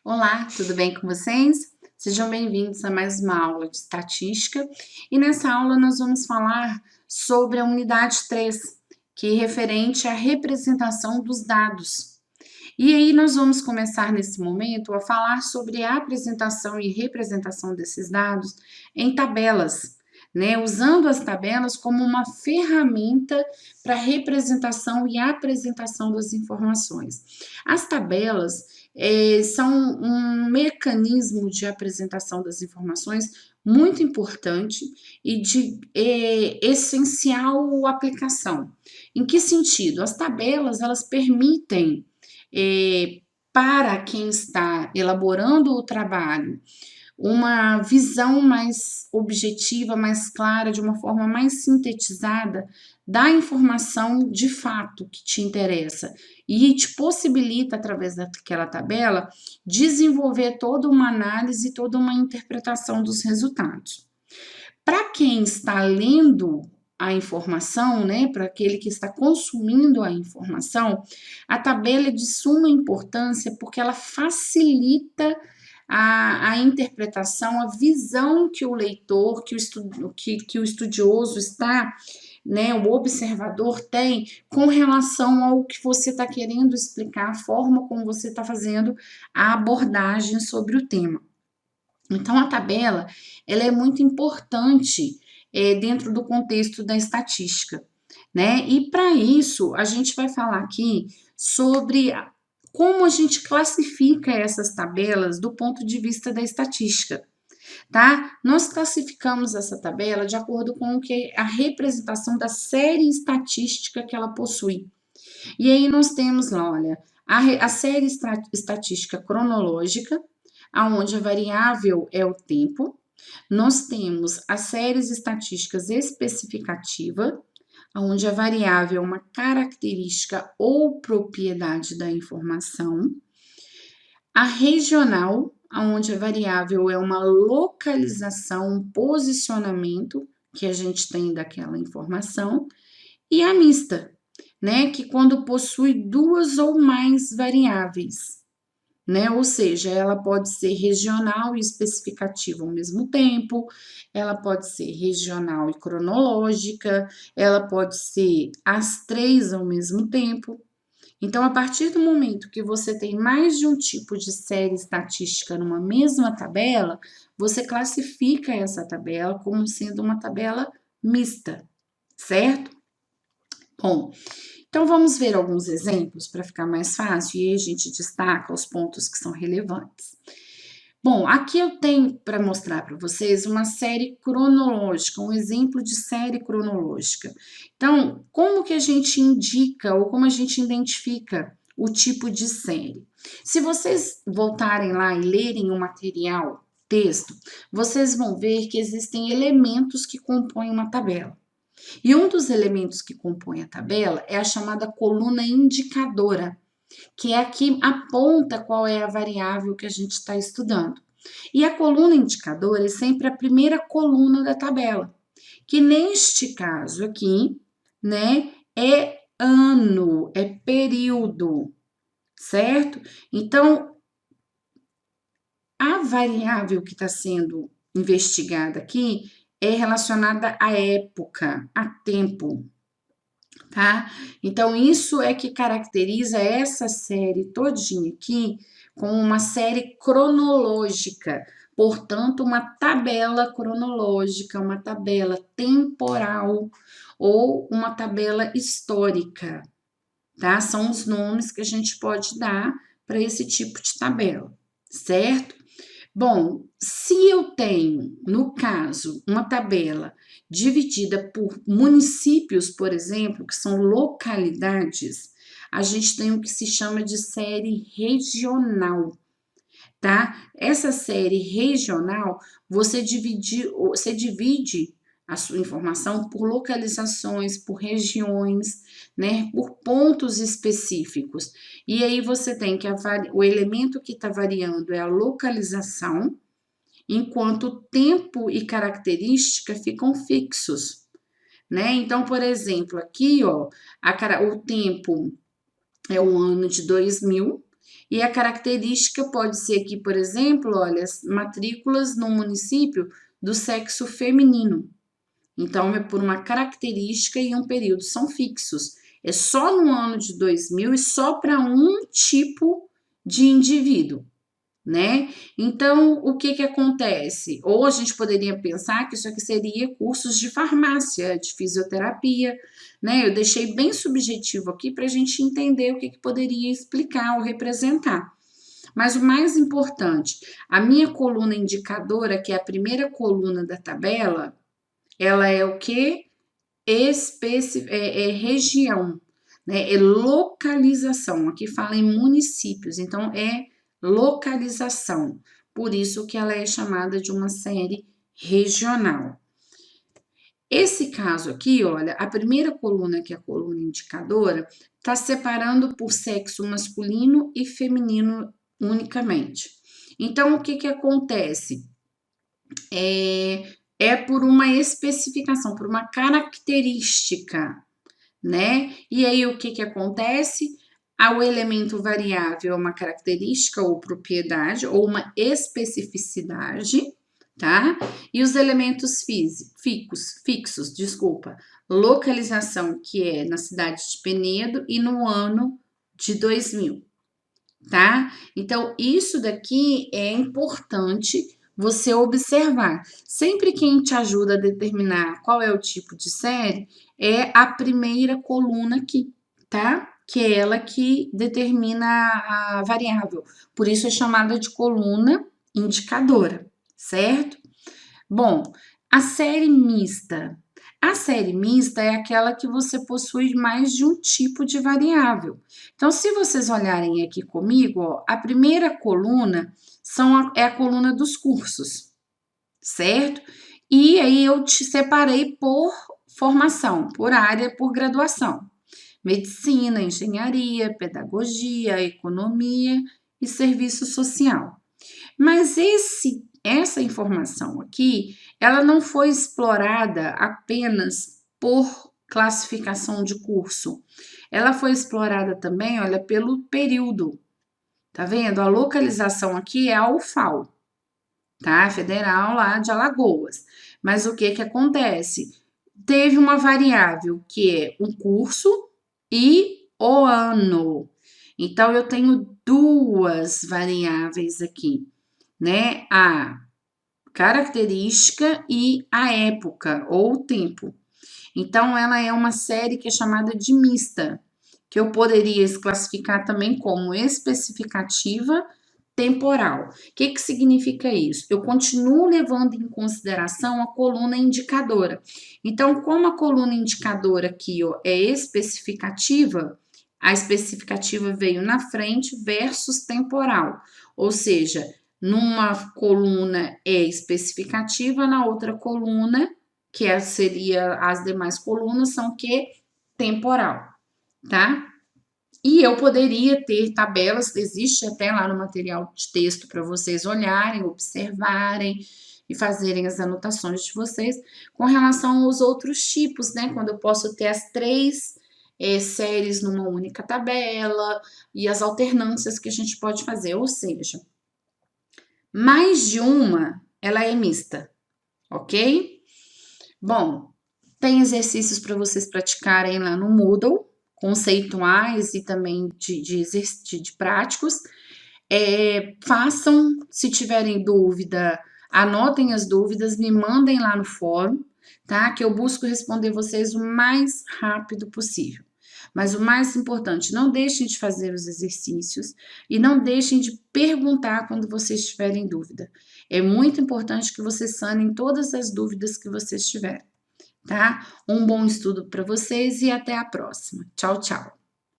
Olá, tudo bem com vocês? Sejam bem-vindos a mais uma aula de estatística. E nessa aula nós vamos falar sobre a unidade 3, que é referente à representação dos dados. E aí nós vamos começar nesse momento a falar sobre a apresentação e representação desses dados em tabelas, né? Usando as tabelas como uma ferramenta para representação e apresentação das informações. As tabelas são um mecanismo de apresentação das informações muito importante e de essencial aplicação. Em que sentido? As tabelas, elas permitem para quem está elaborando o trabalho, uma visão mais objetiva, mais clara, de uma forma mais sintetizada da informação de fato que te interessa e te possibilita, através daquela tabela, desenvolver toda uma análise, toda uma interpretação dos resultados. Para quem está lendo a informação, né, para aquele que está consumindo a informação, a tabela é de suma importância porque ela facilita a interpretação, a visão que o leitor, que o estudioso está, né, o observador tem com relação ao que você está querendo explicar, a forma como você está fazendo a abordagem sobre o tema. Então, a tabela, ela é muito importante dentro do contexto da estatística, né? E para isso, a gente vai falar aqui sobre como a gente classifica essas tabelas do ponto de vista da estatística, tá? Nós classificamos essa tabela de acordo com o que a representação da série estatística que ela possui. E aí nós temos lá, olha, a série estatística cronológica, aonde a variável é o tempo. Nós temos as séries estatísticas especificativa, onde a variável é uma característica ou propriedade da informação. A regional, onde a variável é uma localização, um posicionamento que a gente tem daquela informação. E a mista, né, que quando possui duas ou mais variáveis, né? Ou seja, ela pode ser regional e especificativa ao mesmo tempo, ela pode ser regional e cronológica, ela pode ser as três ao mesmo tempo. Então, a partir do momento que você tem mais de um tipo de série estatística numa mesma tabela, você classifica essa tabela como sendo uma tabela mista, certo? Bom, então vamos ver alguns exemplos para ficar mais fácil e aí a gente destaca os pontos que são relevantes. Bom, aqui eu tenho para mostrar para vocês uma série cronológica, um exemplo de série cronológica. Então, como que a gente indica ou como a gente identifica o tipo de série? Se vocês voltarem lá e lerem o material, texto, vocês vão ver que existem elementos que compõem uma tabela. E um dos elementos que compõe a tabela é a chamada coluna indicadora, que é a que aponta qual é a variável que a gente está estudando. E a coluna indicadora é sempre a primeira coluna da tabela, que neste caso aqui, né, é ano, é período, certo? Então, a variável que está sendo investigada aqui é relacionada à época, a tempo, tá? Então, isso é que caracteriza essa série todinha aqui como uma série cronológica, portanto, uma tabela cronológica, uma tabela temporal ou uma tabela histórica, tá? São os nomes que a gente pode dar para esse tipo de tabela, certo? Bom, se eu tenho, no caso, uma tabela dividida por municípios, por exemplo, que são localidades, a gente tem o que se chama de série regional, tá? Essa série regional, você divide a sua informação por localizações, por regiões, né, por pontos específicos. E aí você tem que o elemento que está variando é a localização, enquanto tempo e característica ficam fixos, né? Então, por exemplo, aqui, ó, o tempo é o ano de 2000 E a característica pode ser aqui, por exemplo, olha, as matrículas no município do sexo feminino. Então, é por uma característica e um período, são fixos. É só no ano de 2000 e só para um tipo de indivíduo, né? Então, o que que acontece? Ou a gente poderia pensar que isso aqui seria cursos de farmácia, de fisioterapia, né? Eu deixei bem subjetivo aqui para a gente entender o que que poderia explicar ou representar. Mas o mais importante, a minha coluna indicadora, que é a primeira coluna da tabela, ela é o que? Região, né? É localização. Aqui fala em municípios, então é localização. Por isso que ela é chamada de uma série regional. Esse caso aqui, olha, a primeira coluna, que é a coluna indicadora, está separando por sexo masculino e feminino unicamente. Então, o que que acontece? É por uma especificação, por uma característica, né? E aí o que que acontece? O elemento variável é uma característica ou propriedade ou uma especificidade, tá? E os elementos fixos, desculpa, localização, que é na cidade de Penedo e no ano de 2000, tá? Então, isso daqui é importante você observar. Sempre quem te ajuda a determinar qual é o tipo de série é a primeira coluna aqui, tá? Que é ela que determina a variável. Por isso é chamada de coluna indicadora, certo? Bom, a série mista. A série mista é aquela que você possui mais de um tipo de variável. Então, se vocês olharem aqui comigo, ó, a primeira coluna é a coluna dos cursos, certo? E aí eu te separei por formação, por área, por graduação. Medicina, engenharia, pedagogia, economia e serviço social. Mas essa informação aqui, ela não foi explorada apenas por classificação de curso. Ela foi explorada também, olha, pelo período. Tá vendo? A localização aqui é a UFAL, tá? Federal lá de Alagoas. Mas o que que acontece? Teve uma variável que é o curso e o ano. Então, eu tenho duas variáveis aqui, né? A característica e a época ou o tempo. Então, ela é uma série que é chamada de mista, que eu poderia classificar também como especificativa temporal. O que que significa isso? Eu continuo levando em consideração a coluna indicadora. Então, como a coluna indicadora aqui, ó, é especificativa, a especificativa veio na frente versus temporal, ou seja, numa coluna é especificativa, na outra coluna, que seria as demais colunas, são que temporal, tá? E eu poderia ter tabelas, existe até lá no material de texto para vocês olharem, observarem e fazerem as anotações de vocês com relação aos outros tipos, né? Quando eu posso ter as três séries numa única tabela e as alternâncias que a gente pode fazer, ou seja, mais de uma, ela é mista, ok? Bom, tem exercícios para vocês praticarem lá no Moodle, conceituais e também de práticos. Façam, se tiverem dúvida, anotem as dúvidas, me mandem lá no fórum, tá? Que eu busco responder vocês o mais rápido possível. Mas o mais importante, não deixem de fazer os exercícios e não deixem de perguntar quando vocês tiverem dúvida. É muito importante que vocês sanem todas as dúvidas que vocês tiverem, tá? Um bom estudo para vocês e até a próxima. Tchau, tchau.